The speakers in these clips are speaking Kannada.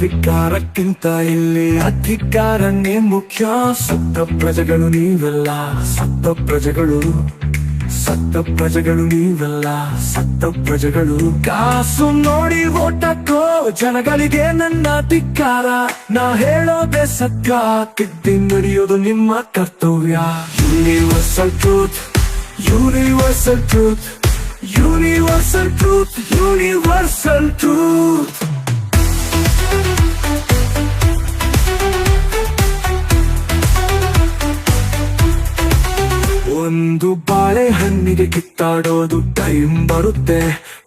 ಅಧಿಕಾರಕ್ಕಿಂತ ಇಲ್ಲಿ ಅಧಿಕಾರನೇ ಮುಖ್ಯ. ಸತ್ತ ಪ್ರಜೆಗಳು ನೀವೆಲ್ಲ, ಸತ್ತ ಪ್ರಜೆಗಳು, ಸತ್ತ ಪ್ರಜೆಗಳು ನೀವೆಲ್ಲ, ಸತ್ತ ಪ್ರಜೆಗಳು. ಕಾಸು ನೋಡಿ ಓಟ್ ಹಾಕೋ ಜನಗಳಿಗೆ ನನ್ನ ಅಧಿಕಾರ. ನಾ ಹೇಳೋದೇ ಸತ್ಯ, ತಿದ್ದಿ ನಡೆಯೋದು ನಿಮ್ಮ ಕರ್ತವ್ಯ. Universal truth, universal truth, universal truth, universal truth. ಒಂದು ಬಾಳೆಹಣ್ಣಿಗೆ ಕಿತ್ತಾಡೋದು ಟೈಮ್ ಬರುತ್ತೆ,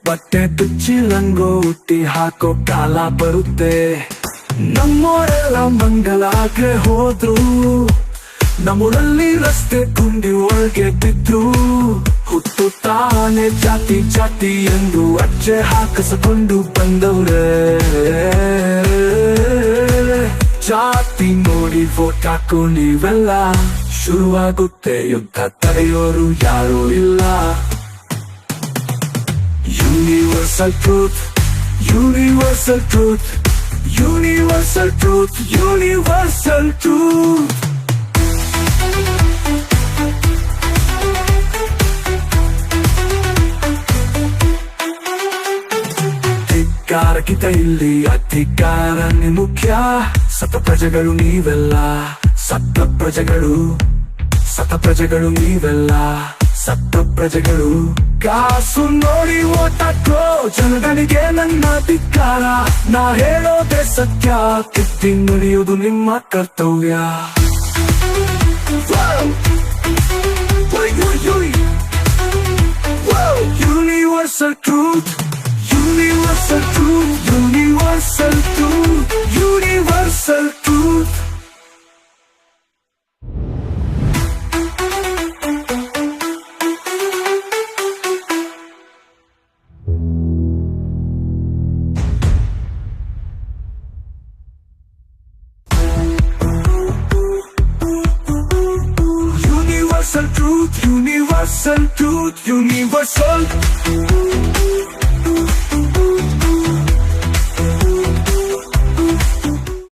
ಬಟ್ಟೆ ತುಚ್ಚಿ ಲಂಗೋಟಿ ಹಾಕೋ ಕಾಲ ಬರುತ್ತೆ. ನಮ್ಮೋರೆಲ್ಲ ಮಂಗಲಾಗ್ರೆ ಹೋದ್ರು, ನಮ್ಮೂರಲ್ಲಿ ರಸ್ತೆ ಗುಂಡಿ ಒಳಗೆ ಬಿದ್ರು. ಹುಟ್ಟುತ್ತಾನೆ ಜಾತಿ ಜಾತಿ ಎಂದು ಅಜ್ಜೆ ಹಾಕಿಸಿಕೊಂಡು ಬಂದವ್ರೆ. ಜಾತಿ ನೋಡಿ ವೋಟ್ ಹಾಕೋ ನೀವೆಲ್ಲ, ಶುರುವಾಗುತ್ತೆ ಯುದ್ಧ, ತಡೆಯೋರು ಯಾರೂ ಇಲ್ಲ. Universal truth, universal truth, universal truth, universal truth. ಅಧಿಕಾರಕ್ಕಿಂತ ಇಲ್ಲಿ ಅಧಿಕಾರನೇ ಮುಖ್ಯ. ಸತ್ತ ಪ್ರಜೆಗಳು ನೀವೆಲ್ಲ, ಸತ್ತ ಪ್ರಜೆಗಳು, ಸತ್ತ ಪ್ರಜೆಗಳು ನೀವೆಲ್ಲ, ಸತ್ತ ಪ್ರಜೆಗಳು. ಕಾಸು ನೋಡಿ ಓಟ್ ಹಾಕೋ ಜನಗಳಿಗೆ ನನ್ನ ಅಧಿಕಾರ. ನಾ ಹೇಳೋದೇ ಸತ್ಯ, ತಿದ್ದಿ ನಡೆಯೋದು ನಿಮ್ಮ ಕರ್ತವ್ಯ. Universal truth, universal truth, universal truth, universal truth. Universal truth, universal truth, universal.